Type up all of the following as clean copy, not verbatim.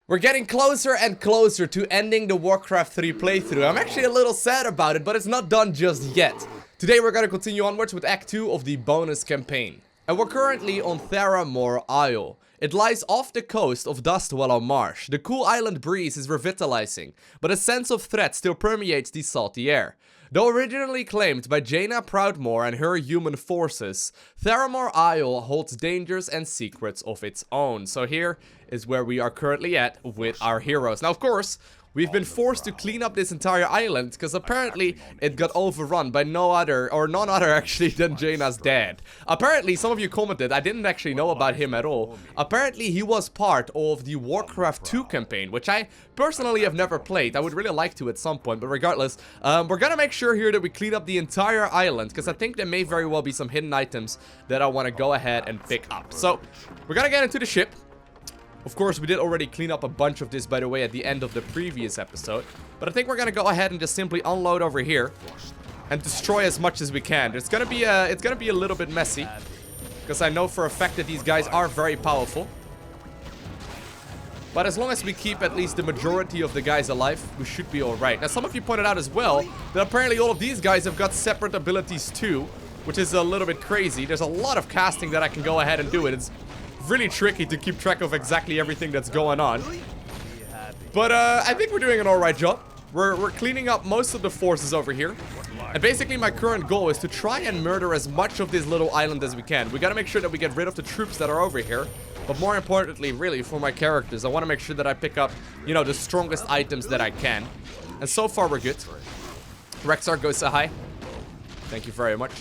We're getting closer and closer to ending the Warcraft 3 playthrough. I'm actually a little sad about it, but it's not done just yet. Today we're gonna continue onwards with Act 2 of the bonus campaign. And we're currently on Theramore Isle. It lies off the coast of Dustwallow Marsh. The cool island breeze is revitalizing, but a sense of threat still permeates the salty air. Though originally claimed by Jaina Proudmoore and her human forces, Theramore Isle holds dangers and secrets of its own. So here is where we are currently at with our heroes. Now, of course, we've been forced to clean up this entire island because apparently it got overrun by none other actually than Jaina's dad. Apparently, some of you commented, I didn't actually know about him at all. Apparently, he was part of the Warcraft 2 campaign, which I personally have never played. I would really like to at some point, but regardless, we're gonna make sure here that we clean up the entire island because I think there may very well be some hidden items that I want to go ahead and pick up. So, we're gonna get into the ship. Of course, we did already clean up a bunch of this, by the way, at the end of the previous episode. But I think we're gonna go ahead and just simply unload over here and destroy as much as we can. It's gonna be a little bit messy because I know for a fact that these guys are very powerful. But as long as we keep at least the majority of the guys alive, we should be alright. Now, some of you pointed out as well that apparently all of these guys have got separate abilities too, which is a little bit crazy. There's a lot of casting that I can go ahead and do. It's really tricky to keep track of exactly everything that's going on. But I think we're doing an alright job. We're cleaning up most of the forces over here. And basically my current goal is to try and murder as much of this little island as we can. We gotta make sure that we get rid of the troops that are over here. But more importantly, really, for my characters, I want to make sure that I pick up, you know, the strongest items that I can. And so far we're good. Rexxar, go say hi. Thank you very much.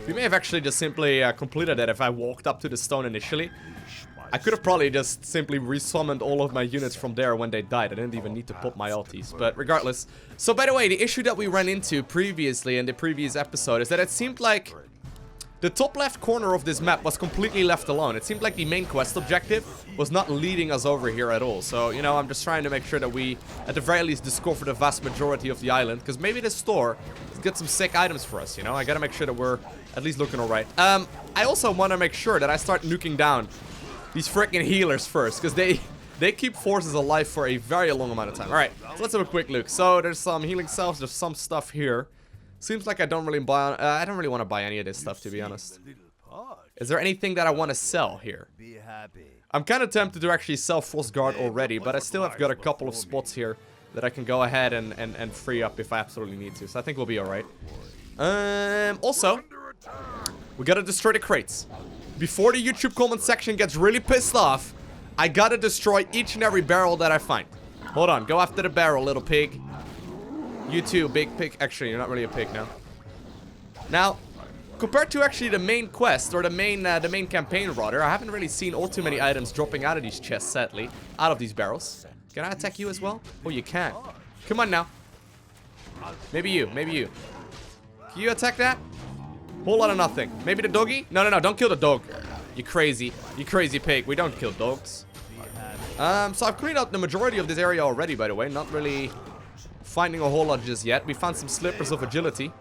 We may have actually just simply completed that if I walked up to the stone initially. I could have probably just simply resummoned all of my units from there when they died. I didn't even need to pop my ultis, but regardless. So by the way, the issue that we ran into previously in the previous episode is that it seemed like the top left corner of this map was completely left alone. It seemed like the main quest objective was not leading us over here at all. So, you know, I'm just trying to make sure that we, at the very least, discover the vast majority of the island. Because maybe this store has got some sick items for us, you know? I gotta make sure that we're at least looking alright. I also want to make sure that I start nuking down these freaking healers first. Because they keep forces alive for a very long amount of time. Alright, so let's have a quick look. So, there's some healing cells. There's some stuff here. Seems like I don't really want to buy any of this stuff, to be honest. Is there anything that I want to sell here? I'm kind of tempted to actually sell Frostguard already, but I still have got a couple of spots here that I can go ahead and free up if I absolutely need to. So I think we'll be alright. Also, we gotta destroy the crates. Before the YouTube comment section gets really pissed off, I gotta destroy each and every barrel that I find. Hold on, go after the barrel, little pig. You too, big pig. Actually, you're not really a pig now. Now, compared to actually the main quest, or the main campaign rather, I haven't really seen all too many items dropping out of these chests, sadly. Out of these barrels. Can I attack you as well? Oh, you can. Come on now. Maybe you, maybe you. Can you attack that? Whole lot of nothing. Maybe the doggy? No, don't kill the dog. You crazy pig. We don't kill dogs. So I've cleaned out the majority of this area already, by the way. Not really finding a whole lot just yet. We found some slippers of agility.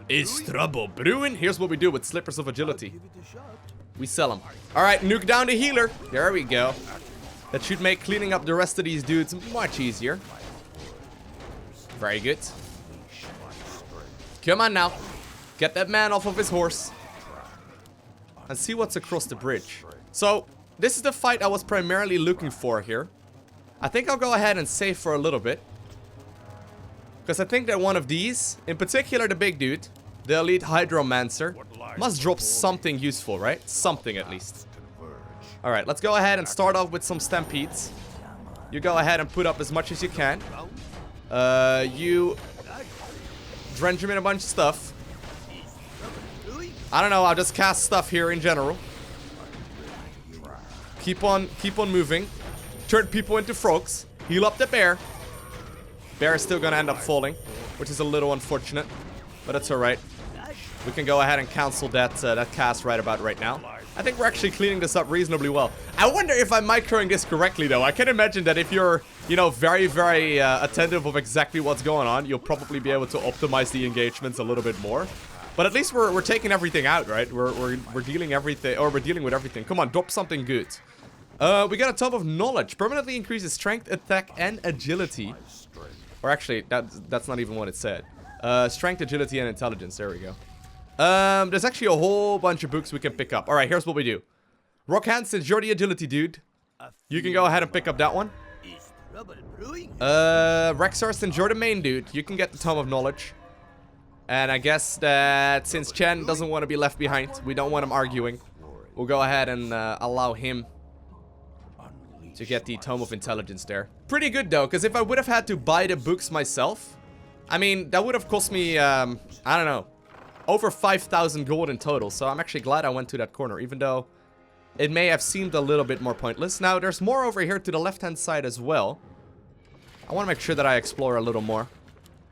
Is trouble brewing? Here's what we do with slippers of agility. We sell them. Alright, nuke down the healer. There we go. That should make cleaning up the rest of these dudes much easier. Very good. Come on now. Get that man off of his horse. And see what's across the bridge. So, this is the fight I was primarily looking for here. I think I'll go ahead and save for a little bit. Because I think that one of these, in particular the big dude, the elite hydromancer, must drop something useful, right? Something at least. Alright, let's go ahead and start off with some stampedes. You go ahead and put up as much as you can. You drench him in a bunch of stuff. I don't know, I'll just cast stuff here in general. Keep on moving. Turn people into frogs. Heal up the bear. Bear is still gonna end up falling, which is a little unfortunate, but it's alright. We can go ahead and cancel that cast right now. I think we're actually cleaning this up reasonably well. I wonder if I'm microing this correctly, though. I can imagine that if you're, you know, very attentive of exactly what's going on, you'll probably be able to optimize the engagements a little bit more. But at least we're taking everything out, right? We're dealing with everything. Come on, drop something good. We got a Tome of Knowledge. Permanently increases strength, attack, and agility. Or actually, that's not even what it said. Strength, agility, and intelligence. There we go. There's actually a whole bunch of books we can pick up. Alright, here's what we do. Rokhan, since you're the agility dude, you can go ahead and pick up that one. Rexxar, since you're the main dude, you can get the Tome of Knowledge. And I guess that since Chen doesn't want to be left behind, we don't want him arguing, we'll go ahead and allow him to get the Tome of Intelligence there. Pretty good though, because if I would have had to buy the books myself, I mean, that would have cost me, I don't know, over 5,000 gold in total. So I'm actually glad I went to that corner, even though it may have seemed a little bit more pointless. Now, there's more over here to the left-hand side as well. I want to make sure that I explore a little more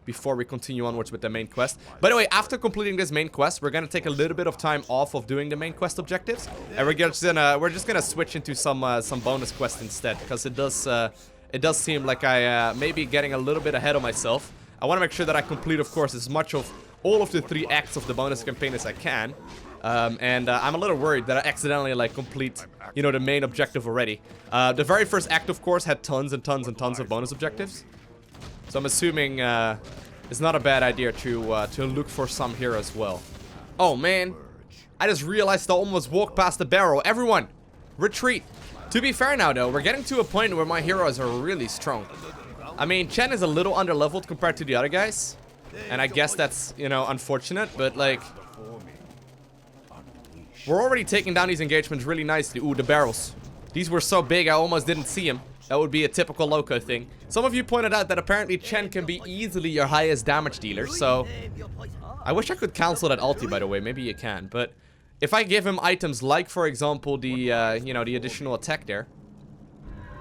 before we continue onwards with the main quest. By the way, after completing this main quest, we're gonna take a little bit of time off of doing the main quest objectives, and we're just gonna switch into some bonus quests instead, because it does seem like I may be getting a little bit ahead of myself. I want to make sure that I complete, of course, as much of all of the 3 acts of the bonus campaign as I can. I'm a little worried that I accidentally like complete, you know, the main objective already. The very first act, of course, had tons and tons and tons of bonus objectives. So I'm assuming it's not a bad idea to look for some here as well. Oh man, I just realized I almost walked past the barrel. Everyone, retreat. To be fair now though, we're getting to a point where my heroes are really strong. I mean, Chen is a little underleveled compared to the other guys, and I guess that's, you know, unfortunate, but like, we're already taking down these engagements really nicely. Ooh, the barrels. These were so big I almost didn't see them. That would be a typical Loko thing. Some of you pointed out that apparently Chen can be easily your highest damage dealer, so I wish I could cancel that ulti, by the way. Maybe you can, but if I give him items like, for example, the you know, the additional attack there,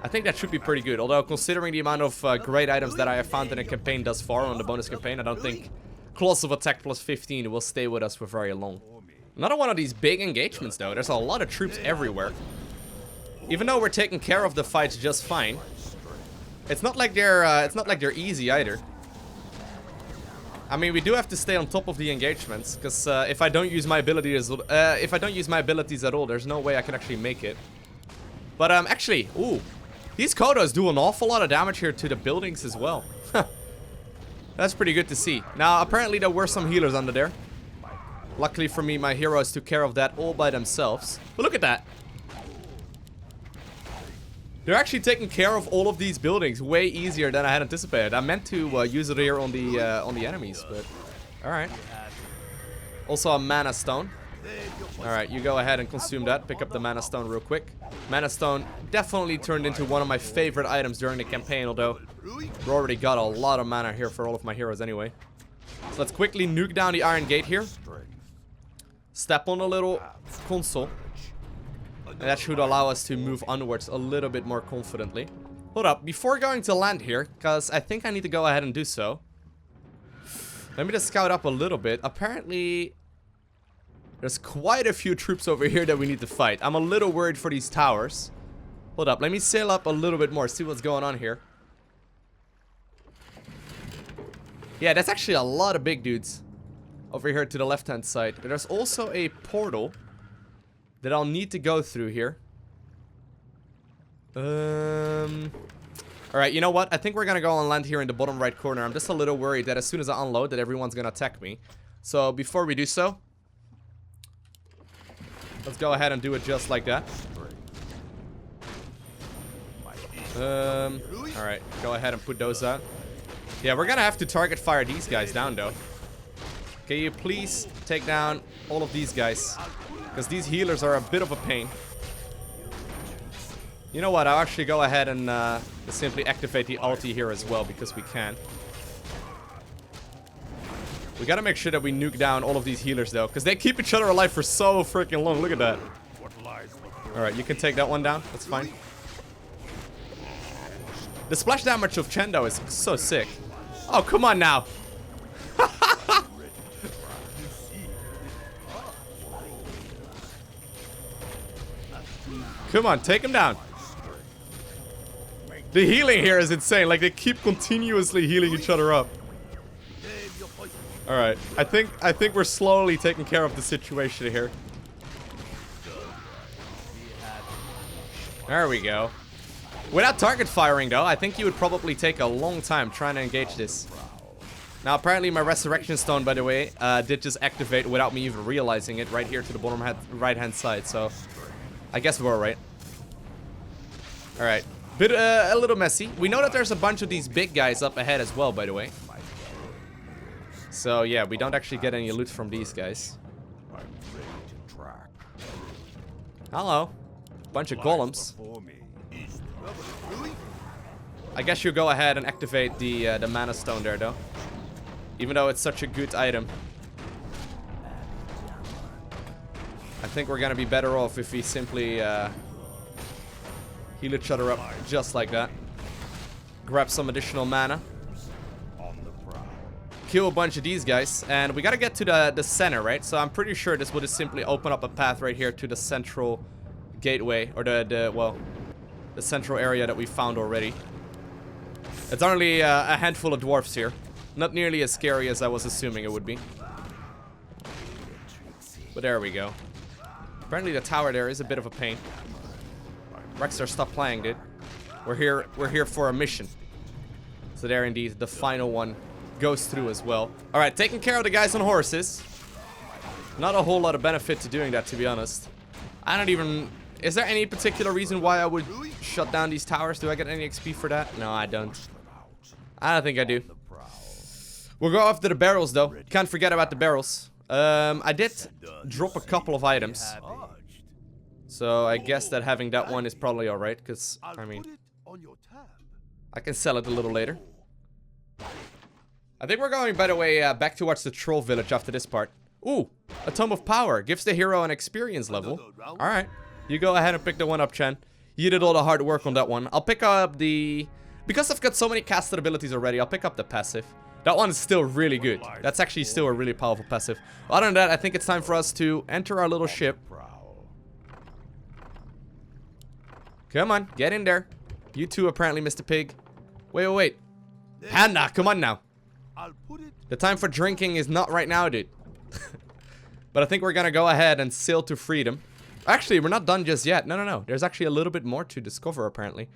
I think that should be pretty good. Although, considering the amount of great items that I have found in the campaign thus far, on the bonus campaign, I don't think Claws of Attack plus 15 will stay with us for very long. Another one of these big engagements, though. There's a lot of troops everywhere. Even though we're taking care of the fights just fine, it's not like they're easy either. I mean, we do have to stay on top of the engagements, because if I don't use my abilities, at all, there's no way I can actually make it. But actually, ooh, these Kodos do an awful lot of damage here to the buildings as well. That's pretty good to see. Now, apparently there were some healers under there. Luckily for me, my heroes took care of that all by themselves. But look at that. They're actually taking care of all of these buildings way easier than I had anticipated. I meant to use it here on the enemies, but alright. Also a mana stone. Alright, you go ahead and consume that. Pick up the mana stone real quick. Mana stone definitely turned into one of my favorite items during the campaign, although we already got a lot of mana here for all of my heroes anyway. So let's quickly nuke down the iron gate here. Step on a little console. And that should allow us to move onwards a little bit more confidently. Hold up, before going to land here, because I think I need to go ahead and do so. Let me just scout up a little bit. Apparently, there's quite a few troops over here that we need to fight. I'm a little worried for these towers. Hold up, let me sail up a little bit more, see what's going on here. Yeah, that's actually a lot of big dudes over here to the left-hand side. But there's also a portal that I'll need to go through here. Alright, you know what? I think we're gonna go and land here in the bottom right corner. I'm just a little worried that as soon as I unload that everyone's gonna attack me. So before we do so, let's go ahead and do it just like that. Alright, go ahead and put those out. Yeah, we're gonna have to target fire these guys down though. Can you please take down all of these guys? Because these healers are a bit of a pain. You know what? I'll actually go ahead and simply activate the ulti here as well, because we can. We gotta make sure that we nuke down all of these healers though, because they keep each other alive for so freaking long. Look at that. Alright, you can take that one down. That's fine. The splash damage of Chen though is so sick. Oh, come on now. Come on, take him down. The healing here is insane. Like, they keep continuously healing each other up. Alright, I think we're slowly taking care of the situation here. There we go. Without target firing, though, I think you would probably take a long time trying to engage this. Now, apparently my Resurrection Stone, by the way, did just activate without me even realizing it right here to the bottom right-hand side. So, I guess we're alright. Alright. A little messy. We know that there's a bunch of these big guys up ahead as well, by the way. So, yeah, we don't actually get any loot from these guys. Hello. Bunch of golems. I guess you go ahead and activate the mana stone there, though. Even though it's such a good item. I think we're gonna be better off if we simply heal each other up just like that. Grab some additional mana. Kill a bunch of these guys. And we gotta get to the center, right? So I'm pretty sure this will just simply open up a path right here to the central gateway. Or the central area that we found already. It's only a handful of dwarfs here. Not nearly as scary as I was assuming it would be. But there we go. Apparently the tower there is a bit of a pain. Rexxar, stop playing, dude. We're here for a mission. So there indeed, the final one goes through as well. Alright, taking care of the guys on horses. Not a whole lot of benefit to doing that, to be honest. I don't even... Is there any particular reason why I would shut down these towers? Do I get any XP for that? No, I don't. I don't think I do. We'll go after the barrels, though. Can't forget about the barrels. I did drop a couple of items. So I guess that having that one is probably alright, because, I mean, I can sell it a little later. I think we're going, by the way, back towards the troll village after this part. Ooh, a Tome of Power. Gives the hero an experience level. Alright. You go ahead and pick the one up, Chen. You did all the hard work on that one. I'll pick up the... Because I've got so many casted abilities already, I'll pick up the passive. That one is still really good. That's actually still a really powerful passive. Other than that, I think it's time for us to enter our little ship. Come on, get in there. You two apparently missed a pig. Wait. Panda, come on now. The time for drinking is not right now, dude. But I think we're gonna go ahead and sail to freedom. Actually, we're not done just yet. No. There's actually a little bit more to discover, apparently.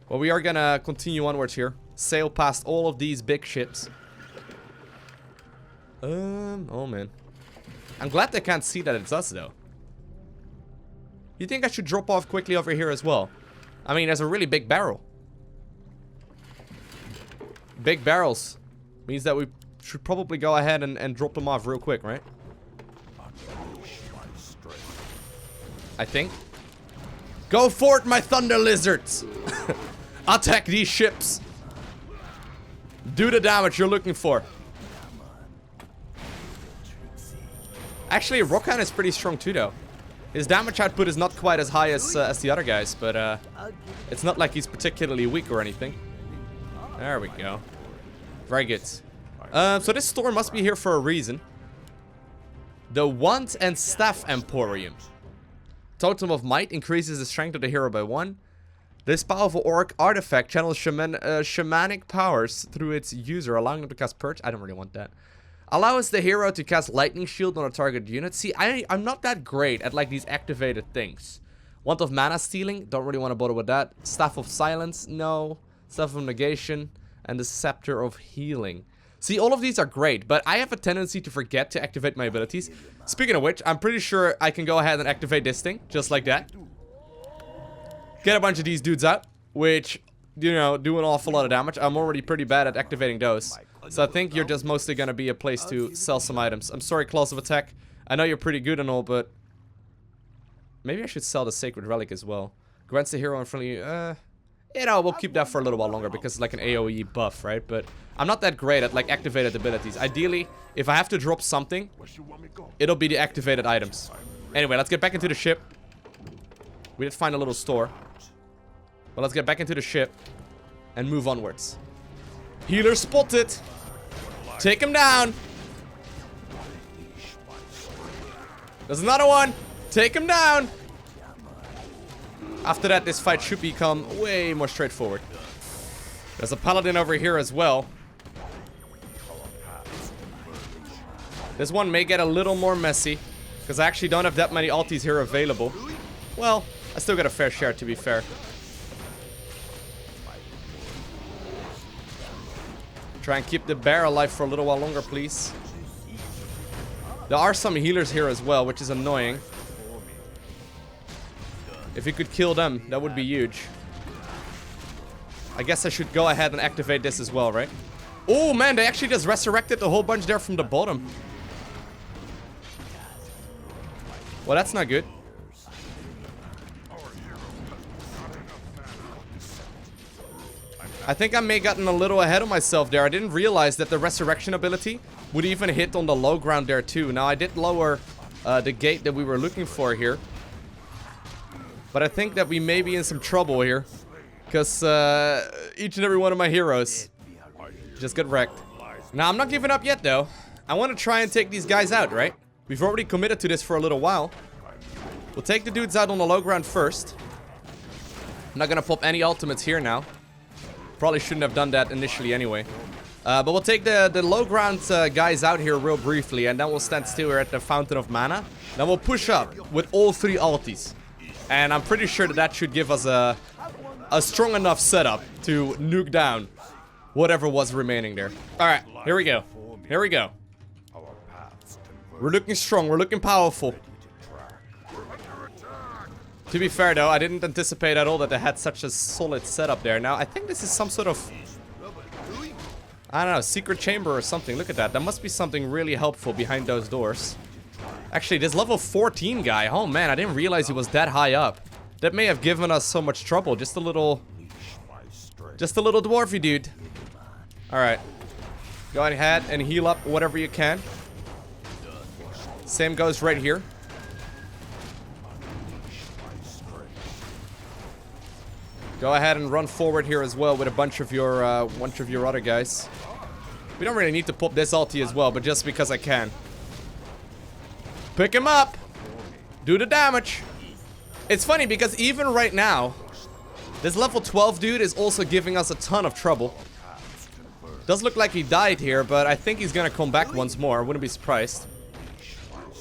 Well, we are gonna continue onwards here. Sail past all of these big ships. Oh man. I'm glad they can't see that it's us, though. You think I should drop off quickly over here as well? I mean, there's a really big barrel. Big barrels means that we should probably go ahead and drop them off real quick, right? I think. Go for it, my thunder lizards! Attack these ships! Do the damage you're looking for. Actually, Rokhan is pretty strong too, though. His damage output is not quite as high as the other guys, but it's not like he's particularly weak or anything. There we go. Very good. So this store must be here for a reason. The Wand and Staff Emporium. Totem of Might increases the strength of the hero by 1. This powerful orc artifact channels shamanic powers through its user, allowing them to cast Purge. I don't really want that. Allows the hero to cast Lightning Shield on a target unit. See, I'm not that great at, like, these activated things. Wand of Mana Stealing. Don't really want to bother with that. Staff of Silence. No. Staff of Negation. And the Scepter of Healing. See, all of these are great, but I have a tendency to forget to activate my abilities. Speaking of which, I'm pretty sure I can go ahead and activate this thing. Just like that. Get a bunch of these dudes out. Which, you know, do an awful lot of damage. I'm already pretty bad at activating those. So I think you're just mostly gonna be a place to sell some items. I'm sorry, Claws of Attack. I know you're pretty good and all, but... maybe I should sell the Sacred Relic as well. Grants the hero in front of you. You know, we'll keep that for a little while longer because it's like an AoE buff, right? But I'm not that great at, like, activated abilities. Ideally, if I have to drop something, it'll be the activated items. Anyway, let's get back into the ship. We did find a little store. But let's get back into the ship and move onwards. Healer spotted! Take him down! There's another one! Take him down! After that, this fight should become way more straightforward. There's a paladin over here as well. This one may get a little more messy, because I actually don't have that many ultis here available. Well, I still got a fair share, to be fair. Try and keep the bear alive for a little while longer, please. There are some healers here as well, which is annoying. If you could kill them, that would be huge. I guess I should go ahead and activate this as well, right? Oh man, they actually just resurrected a whole bunch there from the bottom. Well, that's not good. I think I may have gotten a little ahead of myself there. I didn't realize that the resurrection ability would even hit on the low ground there too. Now, I did lower the gate that we were looking for here. But I think that we may be in some trouble here. Because each and every one of my heroes just got wrecked. Now, I'm not giving up yet, though. I want to try and take these guys out, right? We've already committed to this for a little while. We'll take the dudes out on the low ground first. I'm not going to pop any ultimates here now. Probably shouldn't have done that initially anyway. But we'll take the low ground guys out here real briefly. And then we'll stand still here at the Fountain of Mana. Then we'll push up with all 3 ultis. And I'm pretty sure that that should give us a strong enough setup to nuke down whatever was remaining there. Alright, here we go. Here we go. We're looking strong. We're looking powerful. To be fair, though, I didn't anticipate at all that they had such a solid setup there. Now, I think this is some sort of, I don't know, secret chamber or something. Look at that. There must be something really helpful behind those doors. Actually, this level 14 guy, oh man, I didn't realize he was that high up. That may have given us so much trouble. Just a little dwarfy dude. Alright. Go ahead and heal up whatever you can. Same goes right here. Go ahead and run forward here as well with a bunch of your other guys. We don't really need to pop this ulti as well, but just because I can. Pick him up. Do the damage. It's funny because even right now, this level 12 dude is also giving us a ton of trouble. Does look like he died here, but I think he's gonna come back once more. I wouldn't be surprised.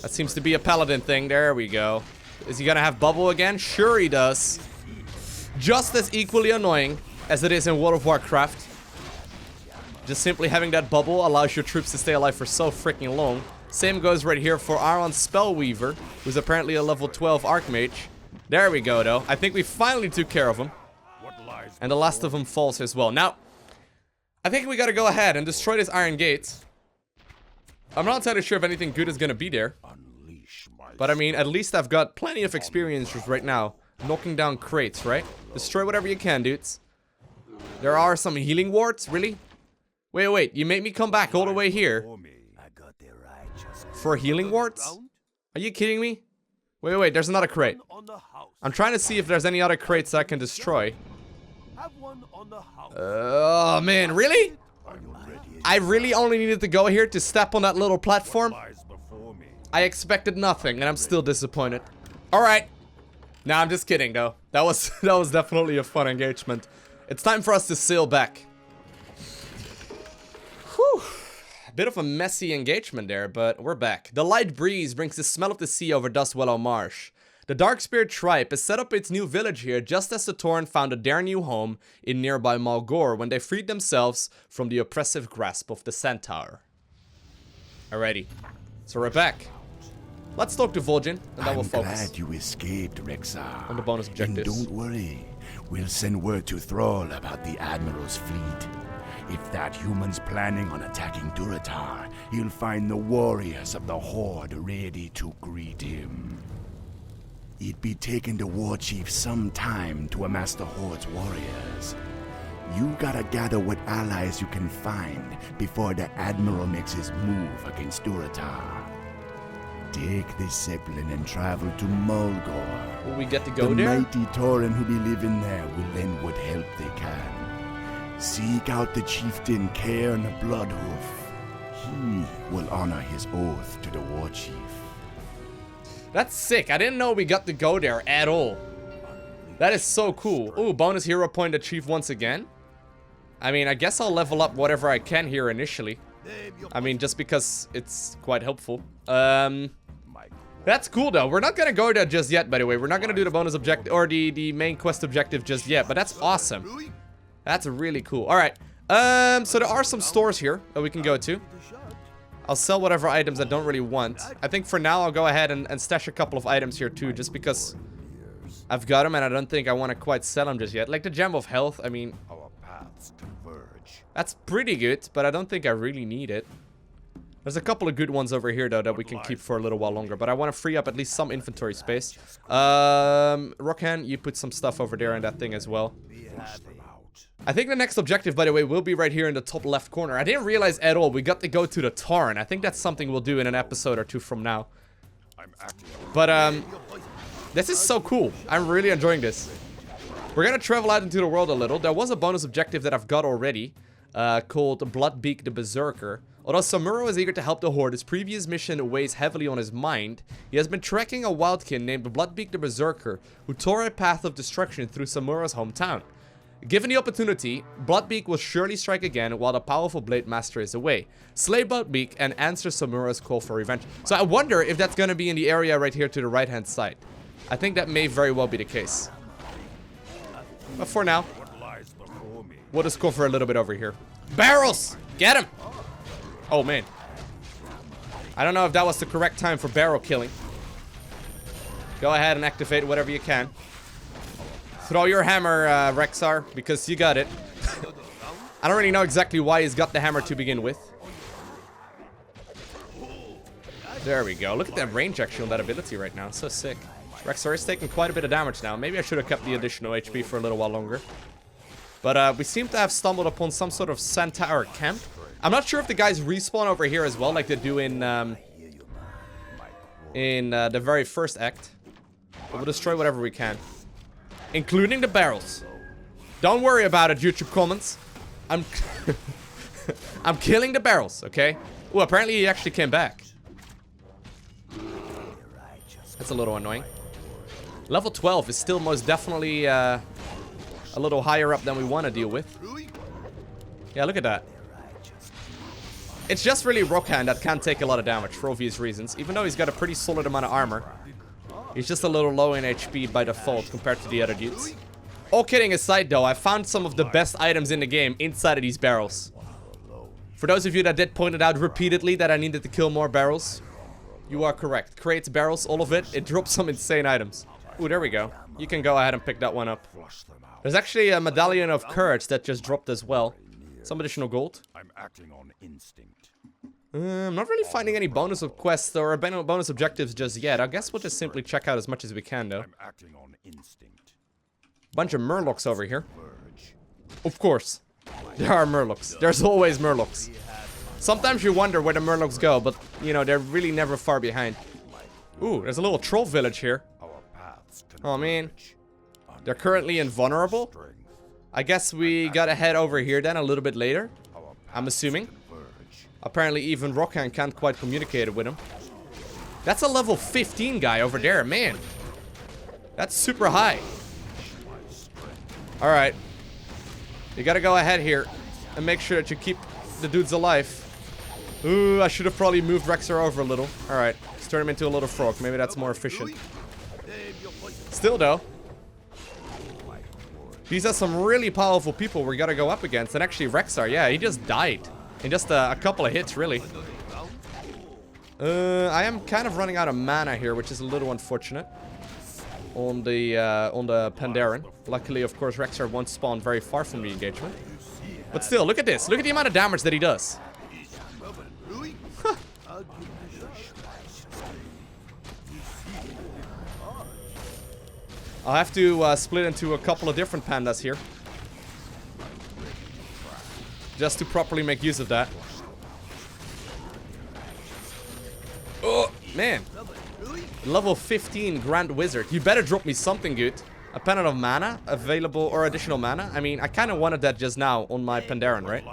That seems to be a paladin thing. There we go. Is he gonna have bubble again? Sure he does. Just as equally annoying as it is in World of Warcraft. Just simply having that bubble allows your troops to stay alive for so freaking long. Same goes right here for Aaron's Spellweaver, who's apparently a level 12 Archmage. There we go, though. I think we finally took care of him. And the last of them falls as well. Now, I think we gotta go ahead and destroy this Iron Gate. I'm not entirely sure if anything good is gonna be there. But I mean, at least I've got plenty of experience right now. Knocking down crates, right? Destroy whatever you can, dudes. There are some healing wards, really? Wait, you made me come back all the way here. For healing wards? Are you kidding me? Wait, there's another crate. I'm trying to see if there's any other crates that I can destroy. Oh man, really? I really only needed to go here to step on that little platform? I expected nothing, and I'm still disappointed. Alright. Nah, I'm just kidding, though. That was definitely a fun engagement. It's time for us to sail back. Whew. A bit of a messy engagement there, but we're back. The light breeze brings the smell of the sea over Dustwallow Marsh. The Darkspear tribe has set up its new village here just as the Tauren founded their new home in nearby Mulgore when they freed themselves from the oppressive grasp of the Centaur. Alrighty. So we're back. Let's talk to Vol'jin, and then we'll focus. I'm glad you escaped, Rexxar. On the bonus objectives. And don't worry, we'll send word to Thrall about the Admiral's fleet. If that human's planning on attacking Durotar, he'll find the warriors of the Horde ready to greet him. It'd be taking the war chief some time to amass the Horde's warriors. You gotta gather what allies you can find before the Admiral makes his move against Durotar. Take this Zeppelin and travel to Mulgore. Will we get to go there? The mighty Tauren who be living there will lend what help they can. Seek out the chieftain Cairn Bloodhoof. He will honor his oath to the war chief. That's sick. I didn't know we got to go there at all. That is so cool. Ooh, bonus hero point achieved once again. I mean, I guess I'll level up whatever I can here initially. I mean, just because it's quite helpful. Yeah, That's cool though. We're not gonna go there just yet, by the way. We're not gonna do the bonus objective or the main quest objective just yet, but that's awesome. That's really cool. Alright. So there are some stores here that we can go to. I'll sell whatever items I don't really want. I think for now I'll go ahead and stash a couple of items here too, just because I've got them and I don't think I want to quite sell them just yet. Like the Gem of Health, I mean, that's pretty good, but I don't think I really need it. There's a couple of good ones over here though that we can keep for a little while longer, but I want to free up at least some inventory space. Rokhan, you put some stuff over there in that thing as well. I think the next objective, by the way, will be right here in the top left corner. I didn't realize at all we got to go to the Tarn. I think that's something we'll do in an episode or two from now. But this is so cool. I'm really enjoying this. We're gonna travel out into the world a little. There was a bonus objective that I've got already, called Bloodbeak the Berserker. Although Samuro is eager to help the Horde, his previous mission weighs heavily on his mind. He has been tracking a wildkin named Bloodbeak the Berserker, who tore a path of destruction through Samuro's hometown. Given the opportunity, Bloodbeak will surely strike again while the powerful Blade Master is away. Slay Bloodbeak and answer Samuro's call for revenge. So I wonder if that's gonna be in the area right here to the right-hand side. I think that may very well be the case. But for now, we'll just go for a little bit over here. Barrels! Get him! Oh, man. I don't know if that was the correct time for barrel killing. Go ahead and activate whatever you can. Throw your hammer, Rexxar, because you got it. I don't really know exactly why he's got the hammer to begin with. There we go. Look at that range actually on that ability right now. So sick. Rexxar is taking quite a bit of damage now. Maybe I should have kept the additional HP for a little while longer. But we seem to have stumbled upon some sort of Centaur camp. I'm not sure if the guys respawn over here as well, like they do in the very first act. But we'll destroy whatever we can, including the barrels. Don't worry about it, YouTube comments. I'm killing the barrels, okay? Oh, apparently he actually came back. That's a little annoying. Level 12 is still most definitely a little higher up than we want to deal with. Yeah, look at that. It's just really Rokhan that can't take a lot of damage for obvious reasons. Even though he's got a pretty solid amount of armor, he's just a little low in HP by default compared to the other dudes. All kidding aside though, I found some of the best items in the game inside of these barrels. For those of you that did point it out repeatedly that I needed to kill more barrels, you are correct. Creates barrels, all of it. It drops some insane items. Ooh, there we go. You can go ahead and pick that one up. There's actually a medallion of courage that just dropped as well. Some additional gold. I'm acting on instinct. I'm not really finding any bonus of quests or bonus objectives just yet. I guess we'll just simply check out as much as we can though. I'm acting on instinct. Bunch of murlocs over here. Of course. There are murlocs. There's always murlocs. Sometimes you wonder where the murlocs go, but you know, they're really never far behind. Ooh, there's a little troll village here. Oh man. They're currently invulnerable. I guess we gotta head over here then a little bit later. I'm assuming. Apparently even Rokhan can't quite communicate with him. That's a level 15 guy over there, man. That's super high. Alright. You gotta go ahead here and make sure that you keep the dudes alive. Ooh, I should have probably moved Rexxar over a little. Alright, let's turn him into a little frog. Maybe that's more efficient. Still though, these are some really powerful people we gotta go up against. And actually Rexxar, yeah, he just died in just a couple of hits, really. I am kind of running out of mana here, which is a little unfortunate. On the Pandaren. Luckily, of course, Rexxar won't spawn very far from the engagement. But still, look at this. Look at the amount of damage that he does. Huh. I'll have to split into a couple of different pandas here, just to properly make use of that. Oh, man. Level 15 Grand Wizard. You better drop me something good. A pennon of mana available, or additional mana. I mean, I kind of wanted that just now on my Pandaren, right?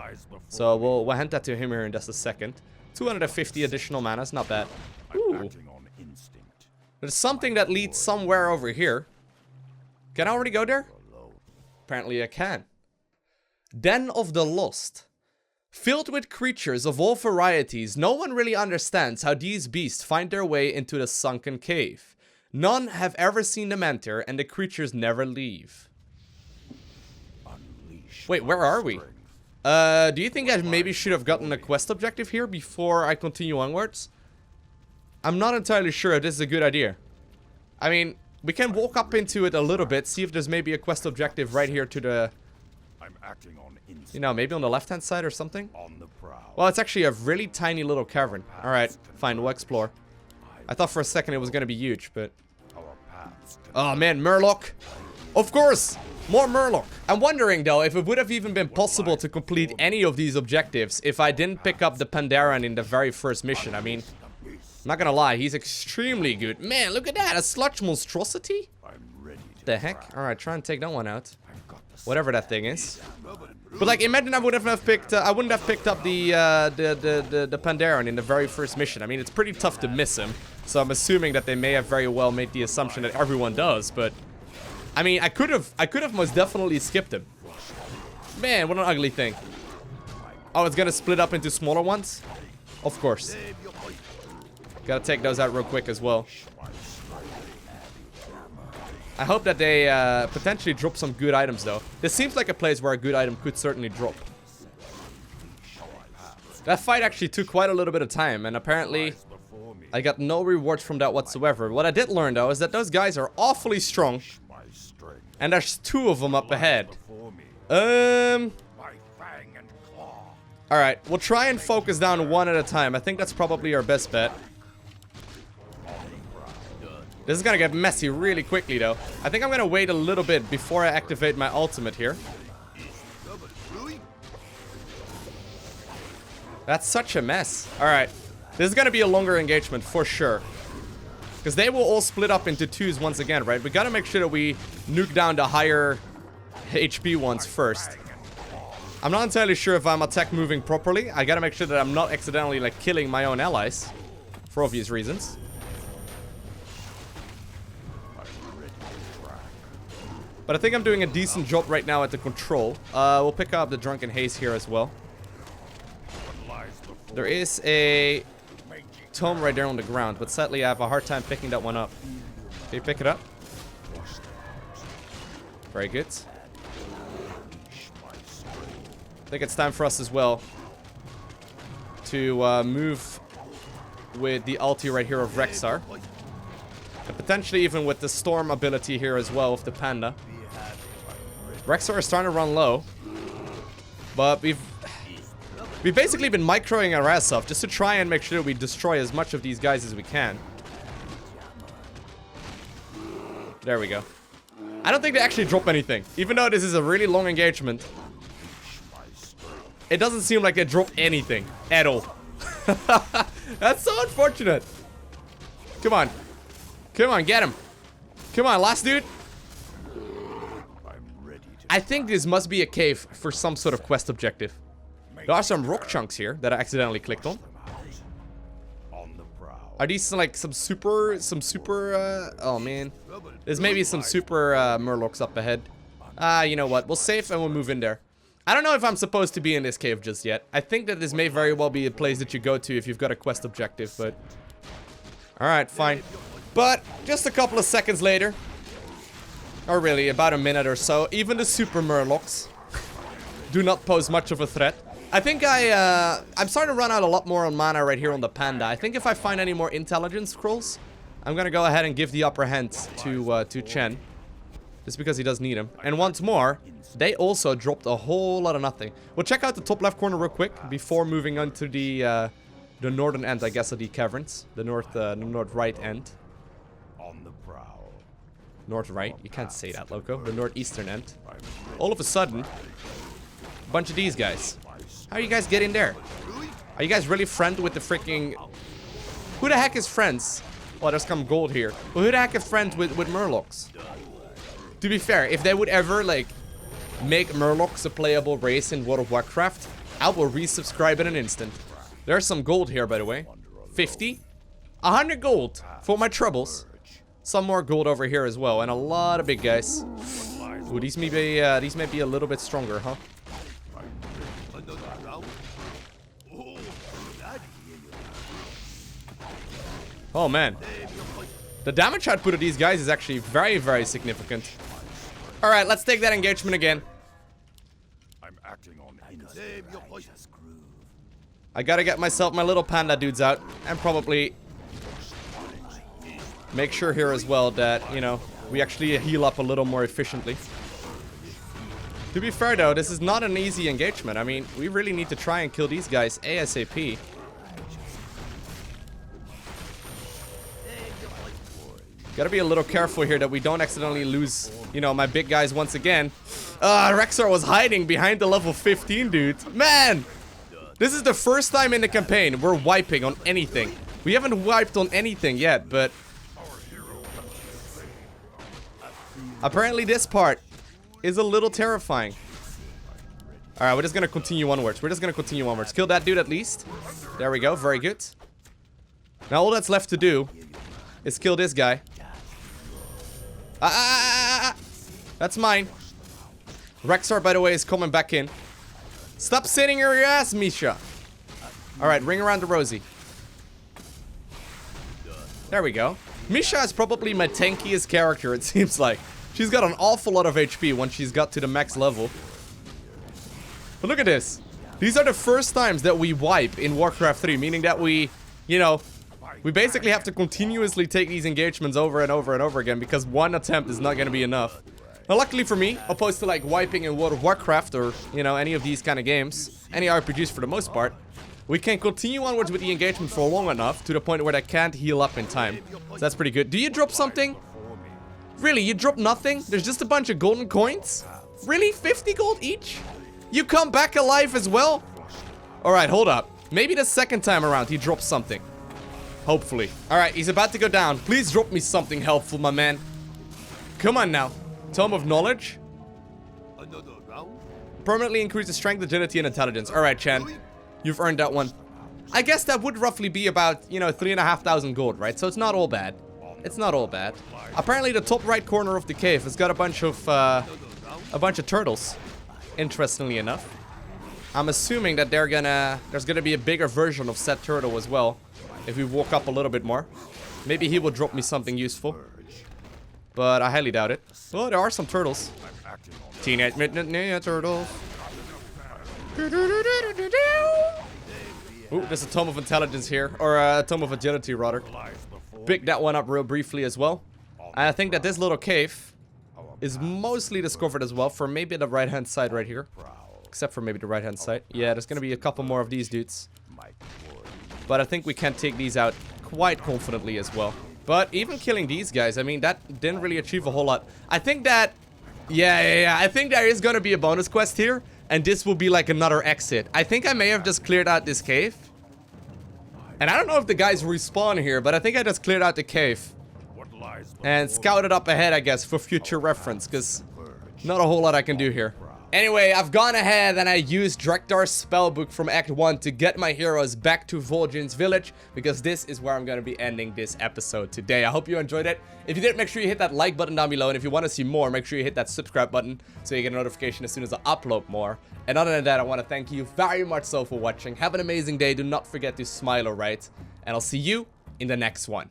So we'll hand that to him here in just a second. 250 additional mana is not bad. Ooh. There's something that leads somewhere over here. Can I already go there? Apparently I can. Den of the Lost. Filled with creatures of all varieties, no one really understands how these beasts find their way into the sunken cave. None have ever seen them enter, and the creatures never leave. Wait, where are we? Do you think I maybe should have gotten a quest objective here before I continue onwards? I'm not entirely sure if this is a good idea. I mean, we can walk up into it a little bit, see if there's maybe a quest objective right here to the... I'm acting on instinct. You know, maybe on the left-hand side or something? On the prowl. Well, it's actually a really tiny little cavern. Alright, fine, we'll explore. I thought for a second it was gonna be huge, but... Oh man, Murloc! Of course! More Murloc! I'm wondering though, if it would have even been possible to complete any of these objectives if I didn't pick up the Pandaren in the very first mission. I mean, I'm not gonna lie, he's extremely good. Man, look at that, a sludge monstrosity? The heck? Alright, try and take that one out. Whatever that thing is. But like, imagine I wouldn't have picked up the Pandaren in the very first mission. I mean, it's pretty tough to miss him. So I'm assuming that they may have very well made the assumption that everyone does, but I mean, I could have most definitely skipped him. Man, what an ugly thing. Oh, it's gonna split up into smaller ones? Of course. Gotta take those out real quick as well. I hope that they potentially drop some good items though. This seems like a place where a good item could certainly drop. That fight actually took quite a little bit of time, and apparently I got no rewards from that whatsoever. What I did learn though is that those guys are awfully strong, and there's 2 of them up ahead. Alright, we'll try and focus down one at a time. I think that's probably our best bet. This is gonna get messy really quickly though. I think I'm gonna wait a little bit before I activate my ultimate here. That's such a mess. Alright. This is gonna be a longer engagement for sure. Because they will all split up into 2s once again, right? We gotta make sure that we nuke down the higher HP ones first. I'm not entirely sure if I'm attack moving properly. I gotta make sure that I'm not accidentally like killing my own allies. For obvious reasons. But I think I'm doing a decent job right now at the control. We'll pick up the Drunken Haze here as well. There is a tome right there on the ground, but sadly I have a hard time picking that one up. Okay, pick it up. Very good. I think it's time for us as well to move with the ulti right here of Rexxar. And potentially even with the storm ability here as well with the panda. Rexxar is starting to run low. But we've basically been microing our ass off just to try and make sure we destroy as much of these guys as we can. There we go. I don't think they actually drop anything. Even though this is a really long engagement, it doesn't seem like they drop anything at all. That's so unfortunate. Come on. Come on, get him. Come on, last dude. I think this must be a cave for some sort of quest objective. There are some rock chunks here that I accidentally clicked on. Are these like some super, oh man. There's maybe some super Murlocs up ahead. You know what, we'll save and we'll move in there. I don't know if I'm supposed to be in this cave just yet. I think that this may very well be a place that you go to if you've got a quest objective, but... Alright, fine. But, just a couple of seconds later, or really, about a minute or so, even the super Murlocs do not pose much of a threat. I think I'm starting to run out a lot more on mana right here on the panda. I think if I find any more intelligence scrolls, I'm gonna go ahead and give the upper hand to Chen. Just because he does need him. And once more, they also dropped a whole lot of nothing. We'll check out the top left corner real quick before moving on to the northern end, I guess, of the caverns. The north right end. North right? You can't say that, Loko. The northeastern end. All of a sudden, a bunch of these guys. How are you guys getting there? Are you guys really friends with the freaking... Who the heck is friends? Oh, there's some gold here. Well, who the heck is friends with Murlocs? To be fair, if they would ever, like, make Murlocs a playable race in World of Warcraft, I will resubscribe in an instant. There's some gold here, by the way. 50? 100 gold for my troubles. Some more gold over here as well, and a lot of big guys. Ooh, these may be a little bit stronger, huh? Oh, man. The damage output of these guys is actually very, very significant. Alright, let's take that engagement again. I'm acting on I gotta get myself my little panda dudes out. And probably make sure here as well that, you know, we actually heal up a little more efficiently. To be fair though, this is not an easy engagement. I mean, we really need to try and kill these guys ASAP. Gotta be a little careful here that we don't accidentally lose, you know, my big guys once again. Rexxar was hiding behind the level 15 dude. Man! This is the first time in the campaign we're wiping on anything. We haven't wiped on anything yet, but apparently this part is a little terrifying. Alright, we're just gonna continue onwards. Kill that dude at least. There we go, very good. Now all that's left to do is kill this guy. That's mine. Rexxar, by the way, is coming back in. Stop sitting your ass, Misha. Alright, ring around the rosy. There we go. Misha is probably my tankiest character, it seems like. She's got an awful lot of HP once she's got to the max level. But look at this. These are the first times that we wipe in Warcraft 3, meaning that we, you know, we basically have to continuously take these engagements over and over and over again because one attempt is not going to be enough. Now, luckily for me, opposed to like wiping in World of Warcraft or, you know, any of these kind of games, any RPGs for the most part, we can continue onwards with the engagement for long enough to the point where they can't heal up in time. So that's pretty good. Do you drop something? Really, you drop nothing? There's just a bunch of golden coins? Really? 50 gold each? You come back alive as well? Alright, hold up. Maybe the second time around he drops something. Hopefully. Alright, he's about to go down. Please drop me something helpful, my man. Come on now. Tome of Knowledge. Permanently increases strength, agility, and intelligence. Alright, Chen. You've earned that one. I guess that would roughly be about, you know, 3,500 gold, right? So it's not all bad. It's not all bad. Apparently the top right corner of the cave has got a bunch of turtles. Interestingly enough. I'm assuming that there's gonna be a bigger version of said turtle as well. If we walk up a little bit more. Maybe he will drop me something useful. But I highly doubt it. Well, there are some turtles. Teenage Mutant Ninja Turtles. Ooh, there's a Tome of Intelligence here. Or a Tome of Agility, rather. Pick that one up real briefly as well. I think that this little cave is mostly discovered as well for maybe the right-hand side right here. Except for maybe the right-hand side. Yeah, there's gonna be a couple more of these dudes. But I think we can take these out quite confidently as well. But even killing these guys, I mean, that didn't really achieve a whole lot. I think that... Yeah. I think there is gonna be a bonus quest here. And this will be like another exit. I think I may have just cleared out this cave. And I don't know if the guys respawn here, but I think I just cleared out the cave. And scouted up ahead, I guess, for future reference. Because not a whole lot I can do here. Anyway, I've gone ahead and I used Drektar's spellbook from Act 1 to get my heroes back to Vol'jin's village, because this is where I'm going to be ending this episode today. I hope you enjoyed it. If you did, make sure you hit that like button down below, and if you want to see more, make sure you hit that subscribe button so you get a notification as soon as I upload more. And other than that, I want to thank you very much so for watching. Have an amazing day. Do not forget to smile, alright? And I'll see you in the next one.